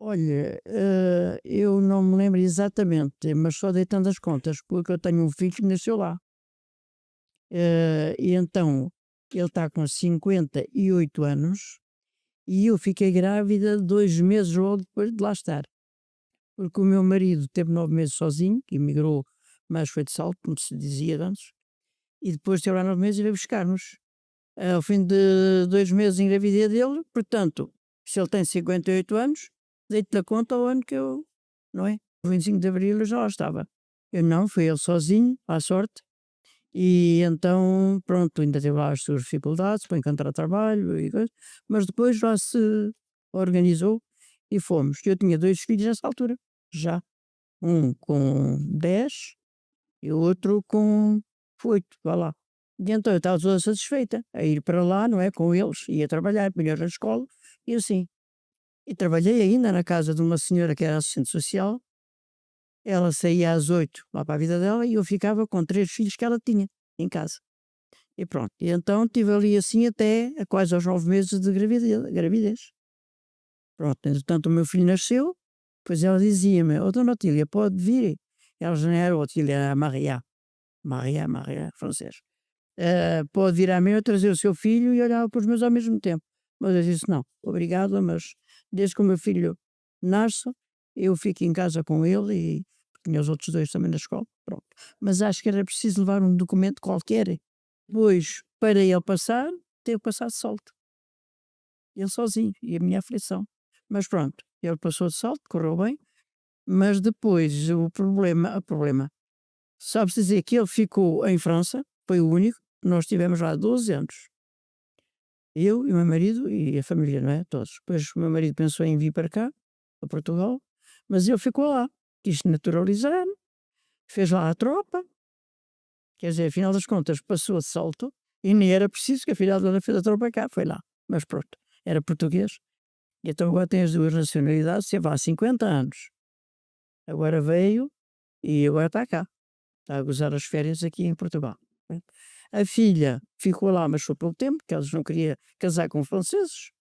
Olha, eu não me lembro exatamente, mas só deitando as contas, porque eu tenho um filho que nasceu lá. E então, ele está com 58 anos e eu fiquei grávida 2 meses logo depois de lá estar. Porque o meu marido teve 9 meses sozinho, que emigrou, mas foi de salto, como se dizia antes, e depois teve lá 9 meses e veio buscar-nos. Ao fim de 2 meses engravidei dele, portanto, se ele tem 58 anos, deito-lhe a conta ao ano que eu, não é? O 25 de Abril eu já lá estava. Eu não, foi ele sozinho, à sorte, e então, pronto, ainda teve lá as suas dificuldades para encontrar trabalho e coisa, mas depois já se organizou e fomos. Eu tinha 2 filhos nessa altura, já. Um com 10 e o outro com 8, vá lá. E então eu estava toda satisfeita a ir para lá, não é, com eles, ia trabalhar, melhor na escola, e assim. E trabalhei ainda na casa de uma senhora que era assistente social, ela saía às 8 lá para a vida dela e eu ficava com 3 filhos que ela tinha em casa. E pronto, e então estive ali assim até a quase aos 9 meses de gravidez. Pronto, entretanto o meu filho nasceu, depois ela dizia-me: "Ó dona Otília, pode vir?" Ela já não era Otília, era Maria. Maria, Maria, francês. Pode vir à meia trazer o seu filho e olhar para os meus ao mesmo tempo. Mas eu disse: "Não, obrigada, mas desde que o meu filho nasce, eu fico em casa com ele e tinha os outros 2 também na escola, pronto. Mas acho que era preciso levar um documento qualquer, pois para ele passar, teve que passar de salto, ele sozinho e a minha aflição. Mas pronto, ele passou de salto, correu bem, mas depois o problema, sabe-se dizer que ele ficou em França, foi o único, nós estivemos lá 12 anos. Eu e o meu marido e a família, não é? Todos. Depois o meu marido pensou em vir para cá, para Portugal, mas ele ficou lá, quis se naturalizar, fez lá a tropa, quer dizer, afinal das contas passou de salto e nem era preciso que afinal ele fez a tropa cá, foi lá. Mas pronto, era português, e então agora tem as duas nacionalidades, esteve lá há 50 anos. Agora veio e agora está cá, está a gozar as férias aqui em Portugal. A filha ficou lá, mas foi pelo tempo, que eles não queria casar com franceses.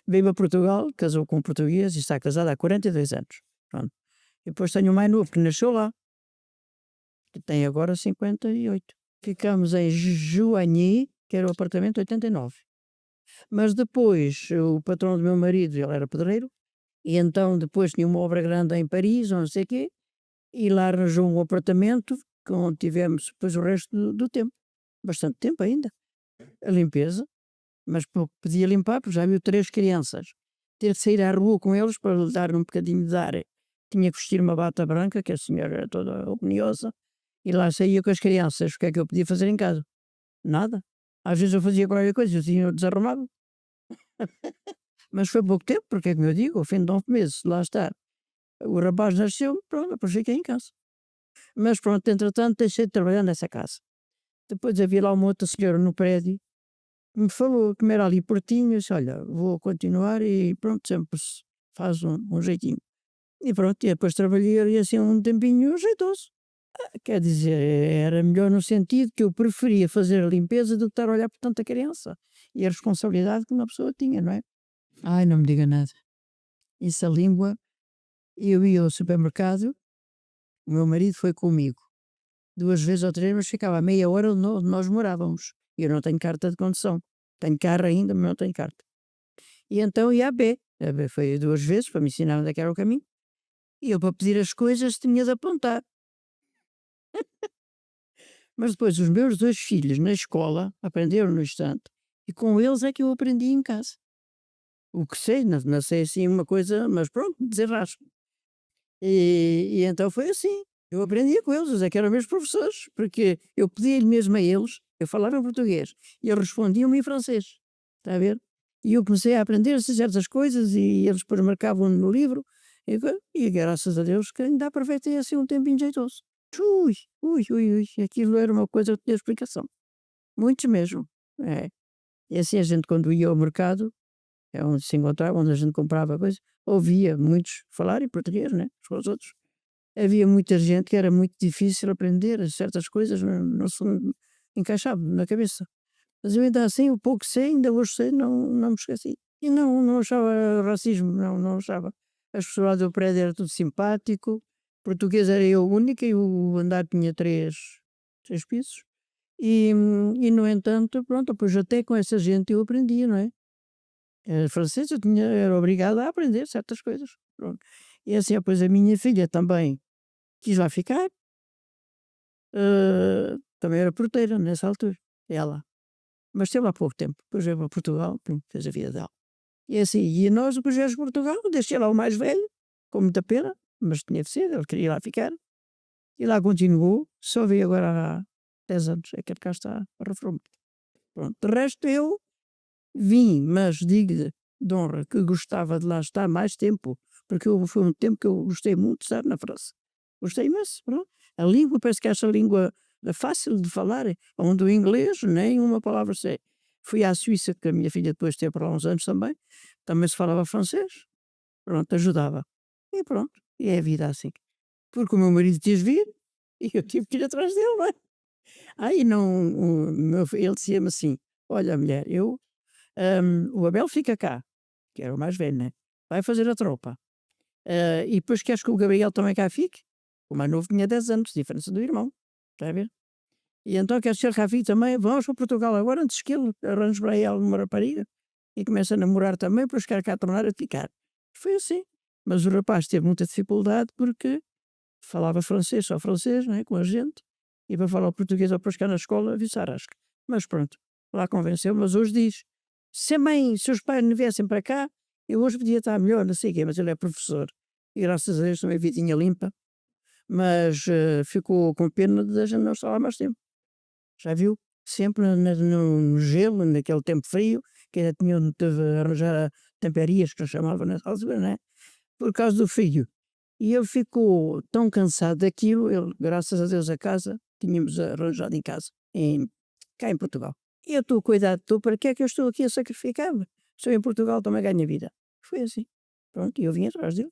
Veio a Portugal, casou com um português e está casada há 42 anos. Pronto. E depois tenho o mais novo que nasceu lá, que tem agora 58. Ficamos em Joigny, que era o apartamento 89. Mas depois o patrão do meu marido, ele era pedreiro, e então depois tinha uma obra grande em Paris, ou não sei o quê, e lá arranjou um apartamento onde tivemos depois o resto do tempo. Bastante tempo ainda. A limpeza, mas pouco podia limpar, porque já viu 3 crianças. Ter de sair à rua com eles para lhe dar um bocadinho de ar. Tinha que vestir uma bata branca, que a senhora era toda orgulhosa, e lá saía com as crianças. O que é que eu podia fazer em casa? Nada. Às vezes eu fazia qualquer coisa, eu desarrumava. Mas foi pouco tempo, porque é como eu digo, ao fim de 9 meses, lá está. O rapaz nasceu, pronto, depois fiquei em casa. Mas pronto, entretanto deixei de trabalhar nessa casa. Depois havia lá uma outra senhora no prédio que me falou, que me era ali pertinho, eu disse: "Olha, vou continuar", e pronto, sempre se faz um jeitinho. E pronto, e depois trabalhei ali assim um tempinho jeitoso. Quer dizer, era melhor no sentido que eu preferia fazer a limpeza do que estar a olhar por tanta criança. E a responsabilidade que uma pessoa tinha, não é? Ai, não me diga nada. Isso a língua, eu ia ao supermercado, o meu marido foi comigo 2 vezes ou 3, mas ficava a meia hora onde nós morávamos. E eu não tenho carta de condução. Tenho carro ainda, mas não tenho carta. E então ia a pé. A pé foi 2 vezes para me ensinar onde é que era o caminho. E eu, para pedir as coisas, tinha de apontar. Mas depois os meus 2 filhos na escola aprenderam no instante, e com eles é que eu aprendi em casa. O que sei, não sei assim uma coisa, mas pronto, desenrasco. E então foi assim. Eu aprendia com eles é que eram meus professores, porque eu pedia-lhe mesmo a eles, eu falava em português, e eles respondiam-me em francês. Está a ver? E eu comecei a aprender certas coisas e eles depois marcavam no livro, e graças a Deus que ainda aproveitei assim um tempinho jeitoso. Ui, ui, ui, ui, aquilo era uma coisa que tinha explicação. Muitos mesmo. É. E assim a gente quando ia ao mercado, é onde se encontrava, onde a gente comprava coisas, ouvia muitos falar em português, né? Uns com os outros. Havia muita gente que era muito difícil aprender certas coisas, não se encaixava na cabeça. Mas eu ainda assim, o pouco que sei, ainda hoje sei, não me esqueci. E não achava racismo, não achava. As pessoas do prédio era tudo simpático, português era eu única e o andar tinha três pisos. E no entanto, pronto, depois até com essa gente eu aprendia, não é? Francês eu era obrigada a aprender certas coisas. Pronto. E assim, depois a minha filha também quis lá ficar, também era porteira nessa altura, ela. Mas esteve lá pouco tempo, depois veio para Portugal, pronto, fez a vida dela. E assim, e nós depois viemos de Portugal, deixei lá o mais velho, com muita pena, mas tinha de ser, ele queria lá ficar. E lá continuou, só veio agora há 10 anos, é que cá está a reforma. Pronto, de resto eu vim, mas digo-lhe de honra que gostava de lá estar mais tempo, porque foi um tempo que eu gostei muito de estar na França. Gostei imenso, pronto. A língua, parece que essa língua é fácil de falar, onde o inglês nem uma palavra sei. Fui à Suíça, que a minha filha depois teve por lá uns anos também se falava francês, pronto, ajudava. E pronto, e é a vida assim. Porque o meu marido quis vir e eu tive que ir atrás dele, não é? Aí não, ele dizia-me assim: olha, mulher, o Abel fica cá, que era o mais velho, né? Vai fazer a tropa. E depois queres que o Gabriel também cá fique? O mais novo tinha 10 anos, diferença do irmão. Está a ver? E então queres que ele cá fique também? Vamos para Portugal agora, antes que ele arranje para aí alguma rapariga e comece a namorar também, para chegar cá a tornar a ficar. Foi assim. Mas o rapaz teve muita dificuldade porque falava francês, só francês, né, com a gente, e para falar o português ou para chegar na escola, vice arrasca. Mas pronto, lá convenceu, mas hoje diz, se a mãe, se os pais não viessem para cá, eu hoje podia estar melhor, não sei o quê, mas ele é professor, e graças a Deus também vidinha limpa, mas ficou com pena de a gente não estar lá mais tempo. Já viu? Sempre no gelo, naquele tempo frio, que ainda tinham de arranjar tamperias, que eu chamava nessa altura, né? Por causa do frio. E eu fico tão cansado daquilo, ele, graças a Deus, a casa, tínhamos arranjado em casa, cá em Portugal. E eu estou a cuidar de tu, para que é que eu estou aqui a sacrificar-me? Estou em Portugal, também ganho vida. Foi assim. Pronto, e eu vim atrás dele.